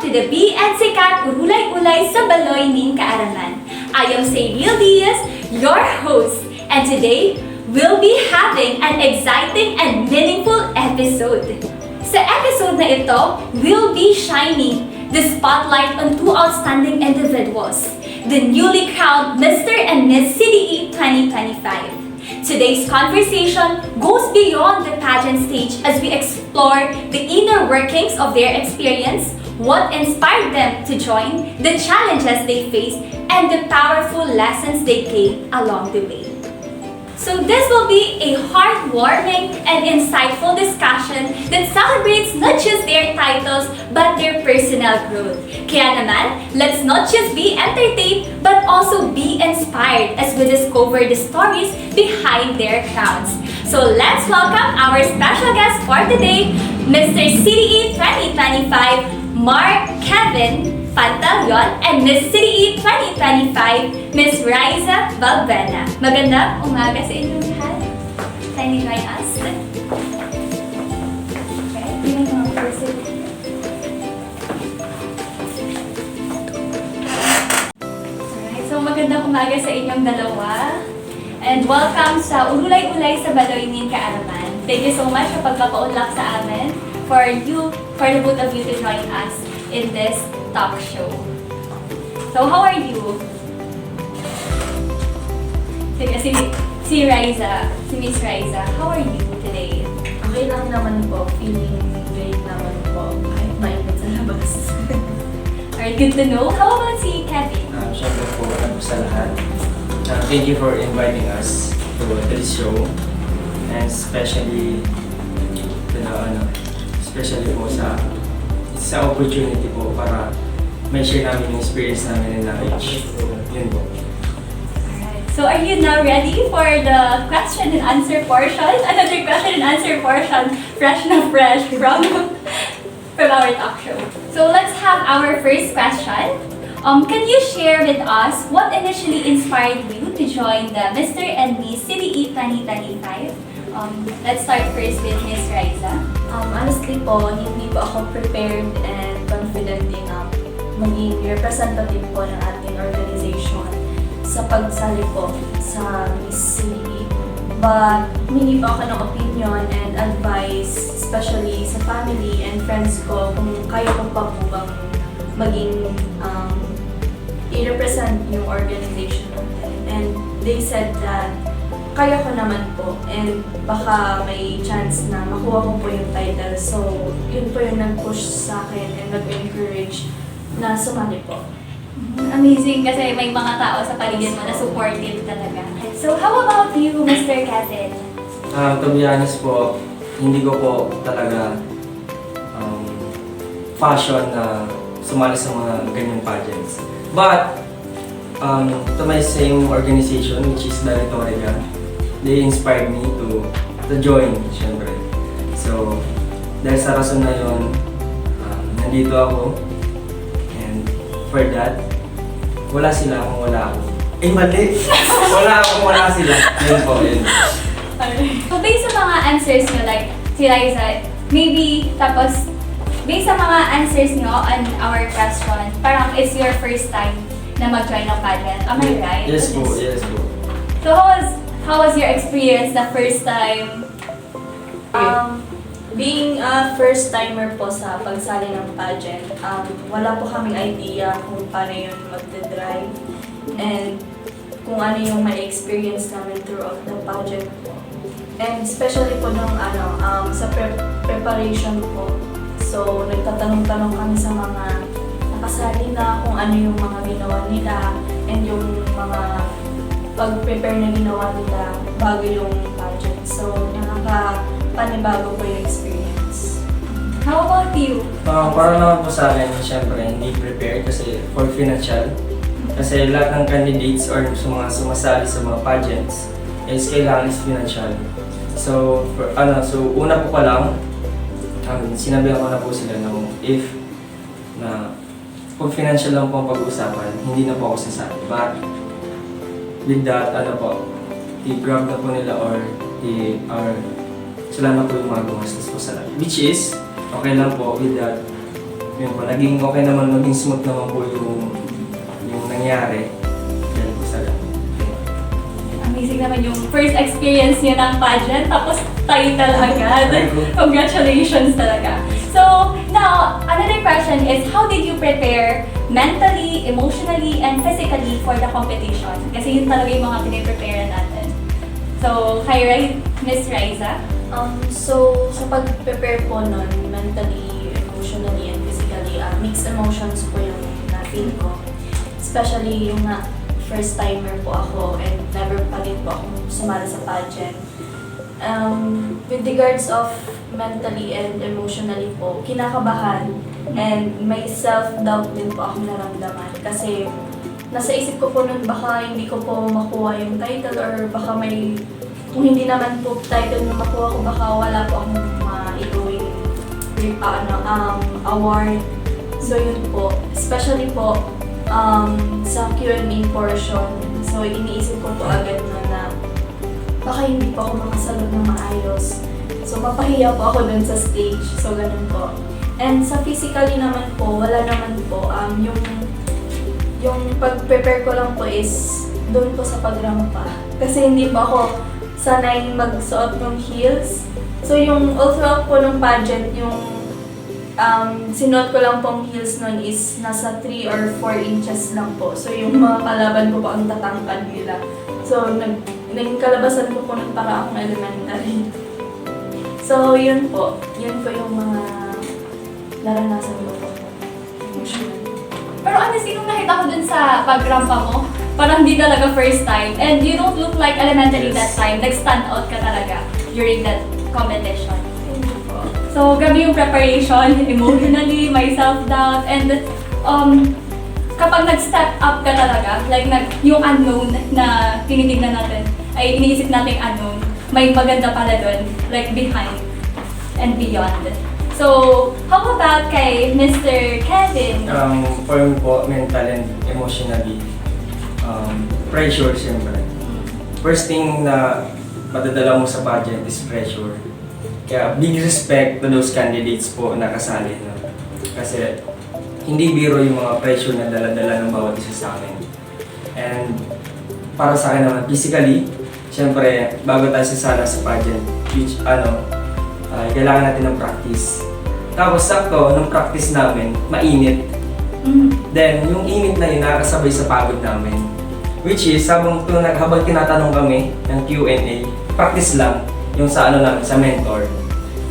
to the B and Sikat Ulay-Ulay sa Baloy nin Kaaraman. I am Sayril Diaz, your host, and today we'll be having an exciting and meaningful episode. Sa episode na ito, we'll be shining the spotlight on two outstanding individuals, the newly crowned Mr. and Miss CDE 2025. Today's conversation goes beyond the pageant stage as we explore the inner workings of their experience, what inspired them to join, the challenges they faced, and the powerful lessons they gained along the way. So this will be a heartwarming and insightful discussion that celebrates not just their titles but their personal growth. Kaya naman, let's not just be entertained but also be inspired as we discover the stories behind their crowns. So let's welcome our special guest for today, Mr. CDE 2025, Mark Kevin Pantaleon, and Miss CDE 2025, Miss Raisa Valvena. Magandang umaga sa inyong lahat. Kindly join us. Okay, yun yung mga person. Alright, so magandang umaga sa inyong dalawa. And welcome sa Ulay-Ulay sa Baloy nin Kaaraman. Thank you so much sa pagpapaunlak sa amin for the both of you to join us in this talk show. So, how are you? Si Raisa, si Miss Raisa, how are you today? Okay lang naman po. Feeling great naman po. Kahit mainit sa labas. Alright, good to know. How about si Kevin? Siyempre po, sa lahat. Thank you for inviting us to this show. And especially po sa opportunity po para may share namin yung experience namin and knowledge. Yun po. Alright, so are you now ready for the question and answer portion? Another question and answer portion, fresh from our talk show. So let's have our first question. Can you share with us what initially inspired you to join the Mr. and Miss CDE 2025? Let's start first with Miss Raisa. Honestly po, hindi po ako prepared and confident enough maging representative po ng ating organization sa pagsali po sa Miss CDE. But humingi po ako ng opinion and advice, especially sa family and friends ko, kung kaya ko pa po bang maging i-represent yung organization. And they said that kaya ko naman po and baka may chance na makuha ko po yung title. So, yun po yung nag-push sa akin and nag-encourage na sumali po. Amazing kasi may mga tao sa paligid mo na supportive talaga. So, how about you, Mr. Kevin? To be honest po, hindi ko po talaga fashion na sumali sa mga ganyang pageants. But, to my same organization, which is Danito Oregon, they inspired me to join, syempre. So, dahil sa rason na yun, nandito ako. And for that, wala sila kung wala ako. Eh, mali! Wala ako kung wala sila. Yun po, yun. So, based sa mga answers nyo, like, si Liza, maybe, tapos, based sa mga answers nyo on our question, parang it's your first time na mag-join ng pageant. Am I right? Yes po, yes po. So, how was your experience the first time? Being a first-timer po sa pagsali ng pageant, wala po kaming idea kung paano yun magdadrive and kung ano yung may experience namin throughout the pageant po. And especially po nung sa preparation po. So, nagtatanong-tanong kami sa mga nakasali na kung ano yung mga ginawa nila and yung mga pag-prepare na ginawa nila bago yung pageant. So, nakaka-panibago po yung experience. How about you? Para naman po sa akin, syempre, hindi prepared kasi for financial. Kasi lahat ng candidates or sumasali sa mga pageants is kailangan is financial. So, una po pa lang, sinabihan ko na po sila na kung financial lang po ang pag-uusapan, hindi na po ako sasali. But with that, i-grab na po nila or sila na po yung mga gumastos po sa lahat. Which is, okay lang po with that. yun po, naging okay naman, naging smooth naman po yung nangyari. Dahil po sa Amazing naman yung first experience niyo ng pageant, tapos title agad. Congratulations talaga. So, now, another question is, how did you prepare mentally, emotionally, and physically for the competition? Kasi yun talaga yung mga piniprepare natin. So, Miss Riza? So, sa pag-prepare po nun, mentally, emotionally, and physically, mixed emotions po yung na-feel ko. Especially yung first timer po ako and never pa rin po ako sumali sa pageant. With regards of mentally and emotionally po, kinakabahan and may self-doubt din po akong naramdaman kasi nasa isip ko po nun baka hindi ko po makuha yung title or baka may, kung hindi naman po title na makuha ko, baka wala po akong maigawing award. So yun po, especially po sa Q&A portion. So iniisip ko po agad na baka hindi po ako makasagot ng maayos. So mapahiya po ako dun sa stage. So ganun po. And sa physically naman po, wala naman po. Yung pag-prepare ko lang po is doon po sa pagrampa. Kasi hindi po ako sanay magsuot ng heels. So yung all throughout po ng pageant, yung sinuot ko lang pong heels nun is nasa 3 or 4 inches lang po. So yung mga kalaban ko po ang tatangkad nila. So naging kalabasan ko po nun para akong elementary. So yun po yung mga naranasan ko po. Pero honestly, nung nakita ko dun sa pagrampa mo, parang hindi talaga first time. And you don't look like elementary that time. Nag-stand out ka talaga during that competition. So, grabe yung preparation, emotionally, may self-doubt, and kapag nag-step up ka talaga, like yung unknown na tinitignan natin, ay iniisip natin unknown, may maganda pala dun, like behind and beyond. So, how about kay Mr. Kevin? For me po, mental and emotionally, pressure siyempre. First thing na madadala mo sa pageant is pressure. Kaya big respect to those candidates po na kasali. No? Kasi hindi biro yung mga pressure na dala-dala ng bawat isa sa akin. And para sa akin naman, physically, siyempre, bago tayo sasala sa pageant, which, kailangan natin ng practice. Tapos sakto, nung practice namin, mainit. Then, yung init na yun, nakakasabay sa pagod namin. Which is, habang tinatanong kami ng Q&A, practice lang yung sa namin, sa mentor.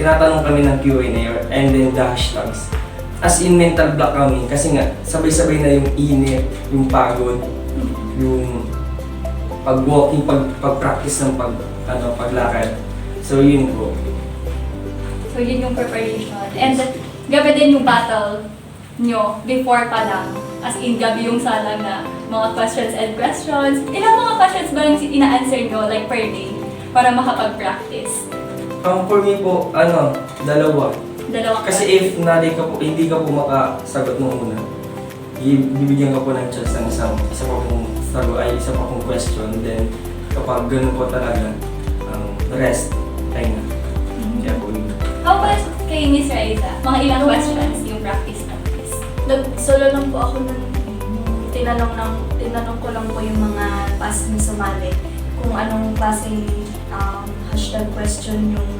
Tinatanong kami ng Q&A and then the hashtags. As in mental block kami kasi nga sabay-sabay na yung init, yung pagod, yung pag-walking, pag-practice ng paglakad. So yun po. So yun yung preparation. And gabi din yung battle nyo before pa lang. As in, gabi yung salang na mga questions and questions. Ilang mga questions ba yung ina-answer nyo like per day para makapag-practice? For me po, dalawa. Dalawa Kasi if hindi ka po makasagot nung una, bibigyan ka po ng chance ng isa pa pong question. Then, kapag ganun po talaga, rest, tayo na. Kaya po yun. How about kay Miss Raisa? Mga ilang questions yung practice natin? Nag-solo lang po ako nun. Tinanong ko lang po yung mga past na sumali. Kung anong klaseng hashtag question yung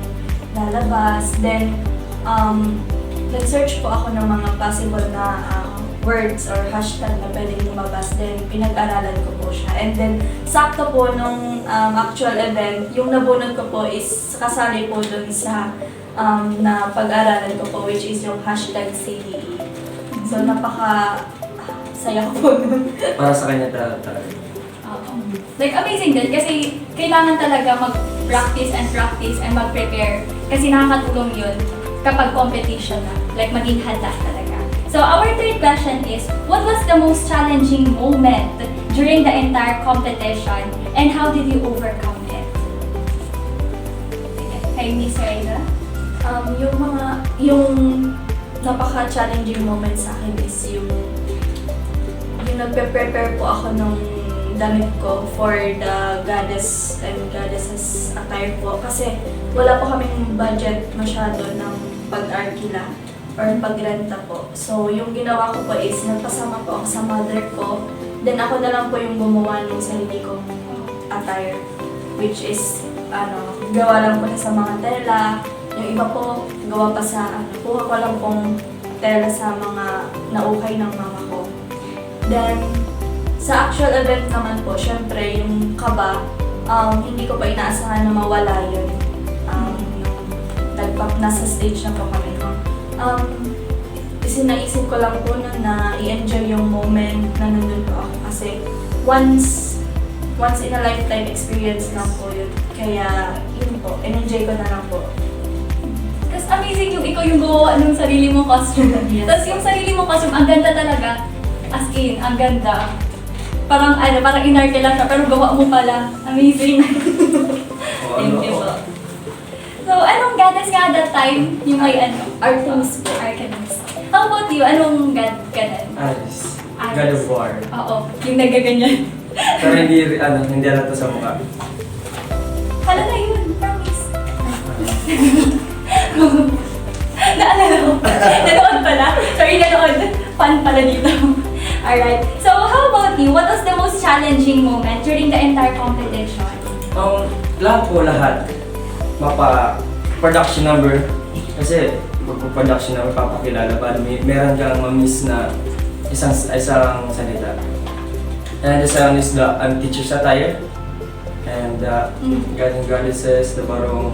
lalabas. Then, nag-search po ako ng mga possible na words or hashtag na pwedeng lumabas. Then, pinag-aralan ko po siya. And then, sakto po nung actual event, yung nabunod ko po is kasali po dun sa na pag-aralan ko po, which is yung hashtag CDE. So, saya ko po nun. Para sa kanya talaga. Like, amazing din kasi kailangan talaga mag-practice and mag-prepare kasi nakakatulong yun kapag competition na, like maging handa talaga. So, our third question is, what was the most challenging moment during the entire competition and how did you overcome it? Kay Miss Raisa? Yung napaka-challenging moment sa akin is yung nagpe-prepare po ako nung damit ko for the goddess and goddesses attire po. Kasi wala po kaming budget masyado ng pag-arkila. or pagrenta po. So, yung ginawa ko po is nagpasama po ako sa mother ko. Then ako na lang po yung gumawa ng sarili kong attire. Which is, gawa lang po na sa mga tela. Yung iba po, gawa pa sa, kuha ko lang pong tela sa mga naukay ng mama ko. Then, sa actual event naman po, syempre, yung kaba, hindi ko pa inaasahan na mawala yun. Nasa stage na po kami. Naisip ko lang po na i-enjoy yung moment na nandun po ako. Kasi once in a lifetime experience lang po yun. Kaya yun po, enjoy ko na lang po. Tapos amazing yung ikaw yung gawa ng sarili mong costume. Yes. Tapos yung sarili mong costume, ang ganda talaga. As in, ang ganda. Parang inarte lang siya, pero gawa mo pala. Amazing. Thank you po. So, anong goddess nga that time? Yung may Artemis po. Artemis. How about you? Anong god ka na? Alice. God of War. Oo, yung nagaganyan. Pero hindi halata sa mukha. Hala na yun, promise. Naalala ko. Nanood pala. Sorry, nanood. Fun pala dito. Alright. So, how about you? What was the most challenging moment during the entire competition? Lahat. Production number. Kasi, production number, papakilala ba? Meron kang ma-miss na isang salita. And the second is the teacher's attire. And God and Goddesses, the barong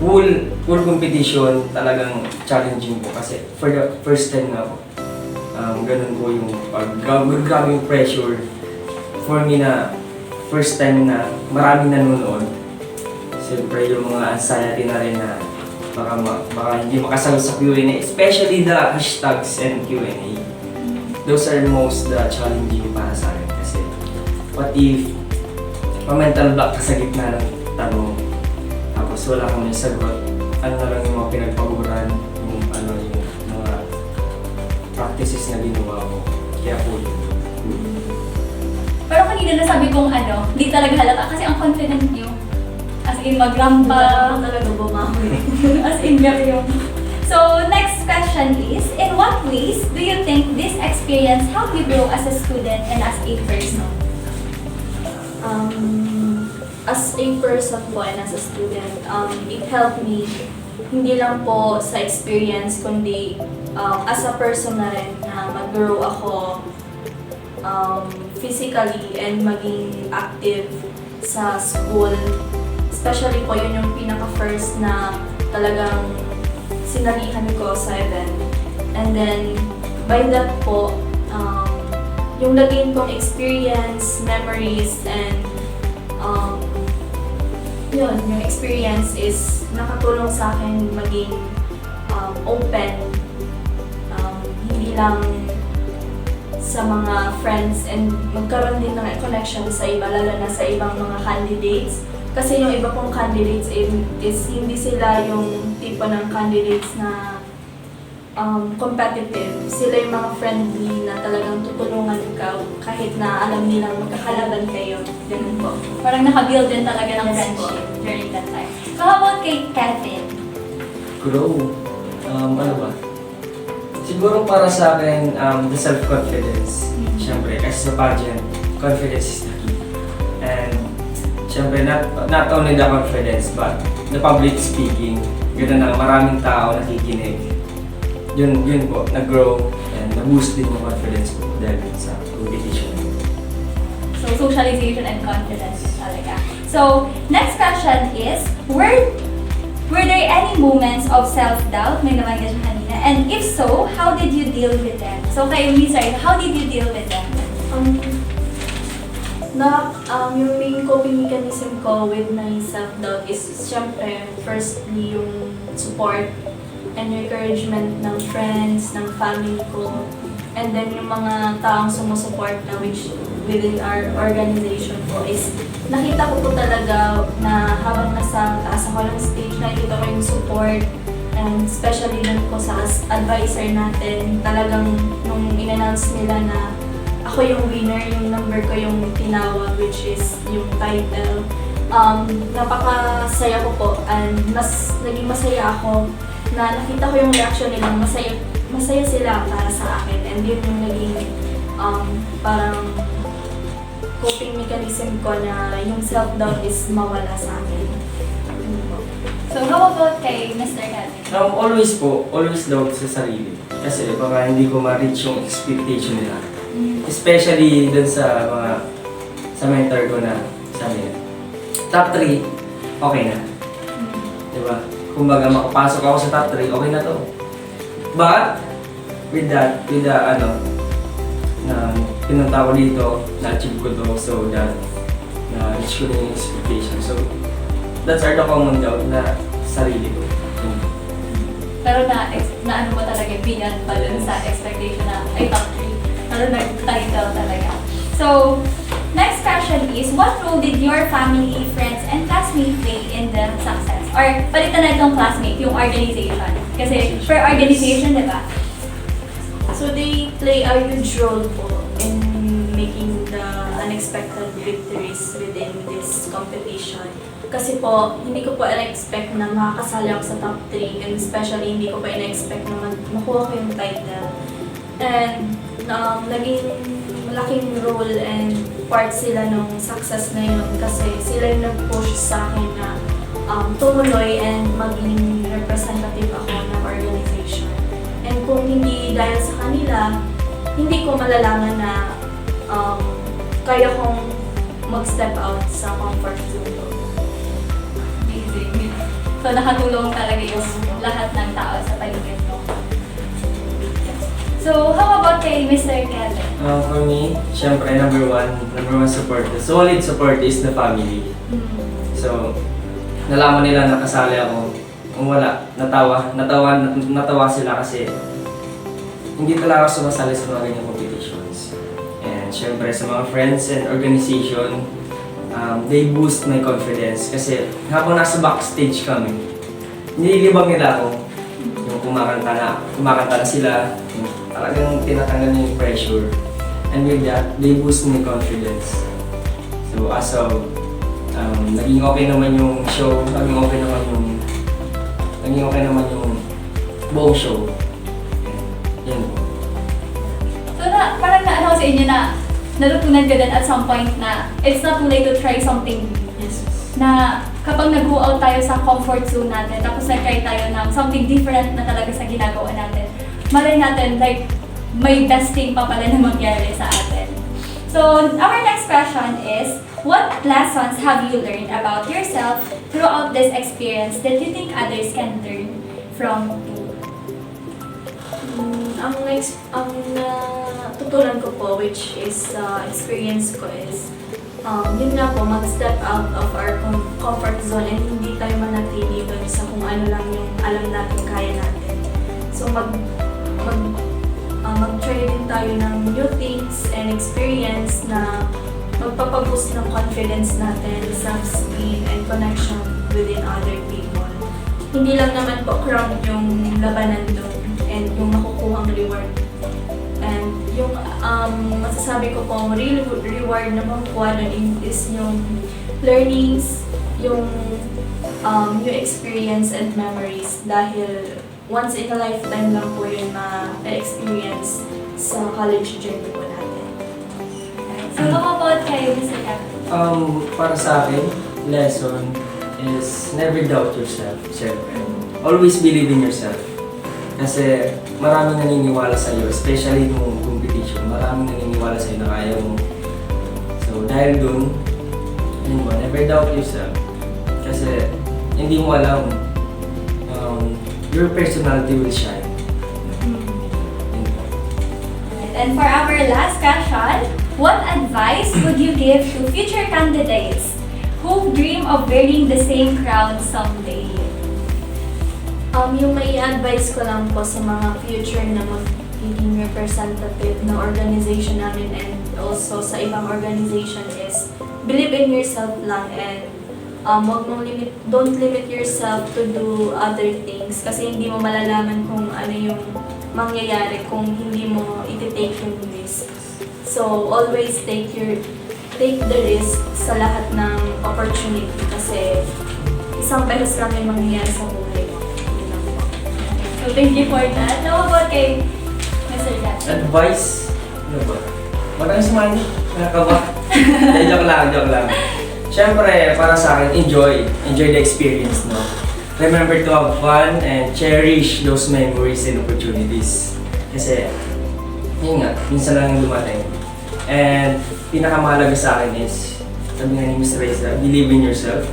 full competition, talagang challenging po. Kasi for the first time nga po, ganun po yung grabe yung pressure for me na first time na maraming nanonood. Siyempre yung mga anxiety na rin na baka hindi makasagot sa Q&A, especially the hashtags and Q&A. Those are most challenging para sa akin kasi what if mental block ka sa gitna ng tanong tapos wala kang may sagot, ano na lang yung mga pinagpaguran, yung mga practices na ginawa ko. Kaya po yun. Pero kanina nasabi kong hindi talaga halata kasi ang confident niyo. As in, magramba. Talaga bumawi. As in, very yung... So, next question is, in what ways do you think this experience helped you grow as a student and as a person? As a person po and as a student, it helped me hindi lang po sa experience kundi as a person na rin na mag-grow ako physically and maging active sa school. Especially po yun yung pinaka-first na talagang sinalihan ko sa event. And then, by that po, yung naging kong experience, memories, and yung experience is nakatulong sa akin maging open. Hindi lang sa mga friends and magkaroon din ng connection sa iba, lalo na sa ibang mga candidates. Kasi yung iba pong candidates is hindi sila yung tipo ng candidates na competitive. Sila yung mga friendly na talagang tutulungan ka kahit na alam nilang magkakalaban kayo. Ganun po. Parang nakabuild din talaga ng Yes, friendship during that time. So, how about kay Kevin? Grow. Ano ba? Siguro para sa akin, the self-confidence. Siyempre, kasi sa pageant, confidence is the key. And siyempre, not only the confidence, but the public speaking. Ganun na, maraming tao nakikinig. Yun po, nag-grow and na-boost din yung confidence ko dahil sa competition. So, socialization and confidence talaga. So, next question is, were there any moments of self-doubt? May naman siya kanina. And if so, how did you deal with them? So, kay Lisa, how did you deal with them? Yung main coping mechanism ko with my self-doubt is syempre, firstly, yung support and encouragement ng friends, ng family ko, and then yung mga taong sumusuport na which within our organization po is nakita ko po talaga na habang nasa taas ako ng stage, nakikita ko yung support and especially dun po sa advisor natin, talagang nung in-announce nila na ako yung winner, yung number ko yung tinawag which is yung title. Napakasaya ko po and mas naging masaya ako na nakita ko yung reaction nila, masaya sila para sa akin. And yun yung naging parang coping mechanism ko na yung self-doubt is mawala sa akin. So, how about kay Mr. Calvin? Always doubt sa sarili. Kasi baka hindi ko ma-reach yung expectation nila. Especially dun sa mentor ko na sabi niya, top 3, okay na. Diba? Kumbaga makapasok ako sa top 3, okay na to. But, with the na pinunta ko dito, na-achieve ko to, so that na-reach ko na yung expectation. So, that's the common doubt na sarili ko. Pero na ano mo talaga, beyond pa dun sa expectation na ay top 3. Pero nag-title talaga. So, next question is, what role did your family, friends, and classmates play in the success? Or palitan na itong classmate, yung organization. Kasi per organization, di ba? So they play a huge role po in making the unexpected victories within this competition. Kasi po, hindi ko po in-expect na makakasali ako sa top 3, and especially hindi ko pa in-expect na makuha ko yung title. And naging malaking role and part sila ng success na yun kasi sila yung nag-push sa akin na tumuloy and maging representative ako ng organization. And kung hindi dahil sa kanila, hindi ko malalaman na kaya kong mag-step out sa comfort zone ko. Amazing. So, nakatulong talaga yung lahat ng tao sa paligid mo. So, how about kay Mr. Kevin? For me, syempre, number one support, the solid support is the family. So, nalaman nila na kasali ako. Kung wala, natawa sila kasi hindi talaga ako sumasali sa mga ganyang competitions. And syempre sa mga friends and organization, they boost my confidence kasi habang nasa backstage kami, nililibang nila ako. Yung kumakanta na sila, yung talagang tinatanggal niya yung pressure. And with that, they boost my confidence. So as of, naging okay naman yung show, naging okay naman yung buong show. Yan po. So, parang naano sa inyo na natutunan ka din at some point na it's not too late to try something new. Yes. Na kapag nag-go out tayo sa comfort zone natin, tapos nag-try tayo ng something different na talaga sa ginagawa natin, malay natin, like, may best thing pa pala na mangyari sa atin. So, our next question is, what lessons have you learned about yourself throughout this experience that you think others can learn from you? Ang natutunan ko po, which is experience ko is, yun nga po, mag-step out of our comfort zone and hindi tayo manatili doon sa kung ano lang yung alam natin, kaya natin. So mag-try din tayo ng new things and experience na magpapaboost ng confidence natin, self-esteem, and connection within other people. Hindi lang naman po crown yung labanan doon and yung makukuhang reward. And yung masasabi ko po, real reward na makukuha doon is yung learnings, yung new experience and memories dahil once in a lifetime lang po yun na-experience sa college journey po natin. So, how about kayo, Mr. Kevin? Para sa akin, lesson is never doubt yourself, syempre. Always believe in yourself. Kasi maraming naniniwala sa iyo, especially nung competition, maraming naniniwala sa iyo na kaya mo. So dahil dun, yun mo, never doubt yourself. Kasi hindi mo alam, your personality will shine. And for our last question, what advice would you give to future candidates who dream of wearing the same crown someday? Yung may advice ko lang po sa mga future na magiging representative ng organization namin and also sa ibang organization is believe in yourself lang and don't limit yourself to do other things kasi hindi mo malalaman kung ano yung mangyayari kung hindi mo iti-take yung risk. So always take the risk sa lahat ng opportunity kasi isang beses lang yung mangyayari sa buhay mo. So thank you for that. How about kay Mr. Jackson? Advice? Ano ba? Maraming sumali. Nakakaba. Joke lang. Siyempre, para sa akin, enjoy. Enjoy the experience, no? Remember to have fun and cherish those memories and opportunities. Kasi, yun nga, minsan lang yung dumating. And, pinakamahalaga sa akin is, sabi nga ni Ms. Reza, believe in yourself.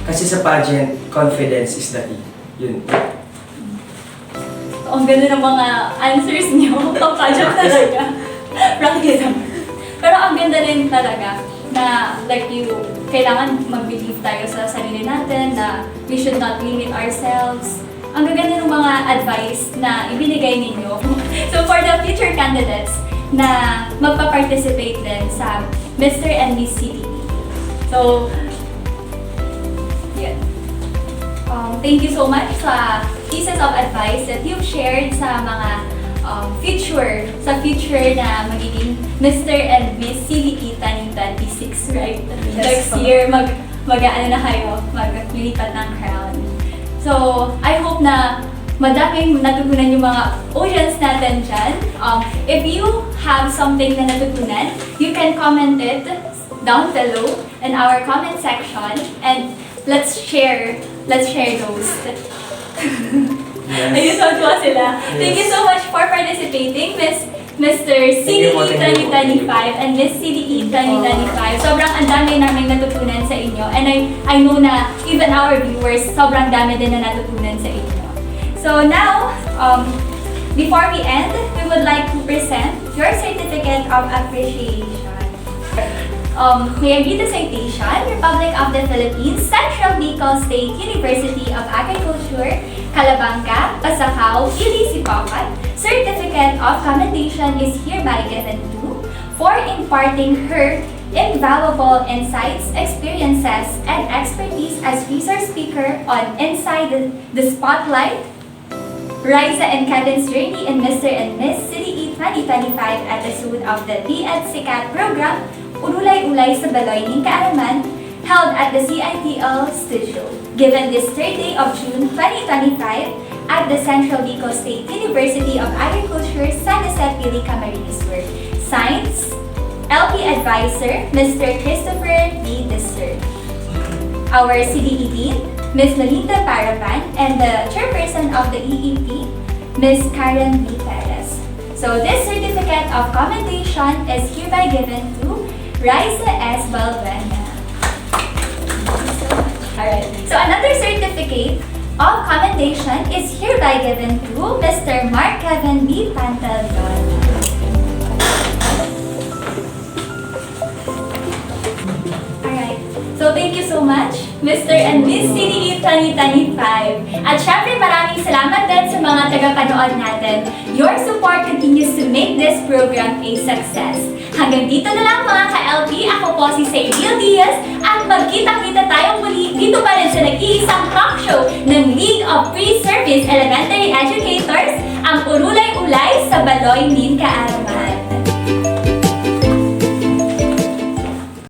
Kasi sa pageant, confidence is the key. Yun. Ang ganda ng mga answers niyo. Papadyok talaga. Practice. Pero ang ganda rin talaga na like kailangan mag-believe tayo sa sarili natin na we should not limit ourselves. Ang gaganda ng mga advice na ibinigay ninyo. So for the future candidates na magpa-participate din sa Mr. and Miss CDE. So, yeah. Thank you so much sa pieces of advice that you've shared sa mga future na magiging Mr. and Miss CDE 2026, right? Yes, Next year, mag-ano na kayo, maglilipat ng crown. So, I hope na madaming natutunan yung mga audience natin dyan. If you have something na natutunan, you can comment it down below in our comment section and let's share those. Yes. Ayun, tuwa sila. Yes. Thank you so much for participating, Mr. Thank you po, CDE thank you 2025 po. and Miss CDE 2025. Sobrang ang dami namin natutunan sa inyo. And I know na even our viewers, sobrang dami din na natutunan sa inyo. So now, before we end, we would like to present your certificate of appreciation. May I read the citation? Republic of the Philippines, Central Bicol State University of Agriculture, Calabanga, Pasacao, Ilisipapat. Certificate of commendation is hereby given to for imparting her invaluable insights, experiences, and expertise as resource speaker on Inside the Spotlight, Riza and Kevin's journey in Mr. and Miss CDE 2025 episode of the BEd Sikat program, Ulay-Ulay sa Baloy ng Kaaraman, held at the CITL studio, given this 3rd day of June 2025 at the Central Bicol State University of Agriculture, San Jose Pili, Camarines Sur. Signed, LP Advisor, Mr. Christopher D. Dister. Our CDE Dean, Ms. Melinda Paravan, and the Chairperson of the EEP, Ms. Karen B. Perez. So this certificate of commendation is hereby given to Riza S. Balbuena. Alright, so another certificate of commendation is hereby given to Mr. Mark Kevin B. Pantalyon. Alright, so thank you so much, Mr. and Miss CDE 2025. At syempre maraming salamat din sa mga tagapanood natin. Your support continues to make this program a success. Hanggang dito na lang mga ka-LP, ako po si Cyril Diaz at magkita-kita tayong muli dito pa rin sa nag-iisang talk show ng League of Pre-Service Elementary Educators, ang Ulay-Ulay sa Baloy ng Kaaraman.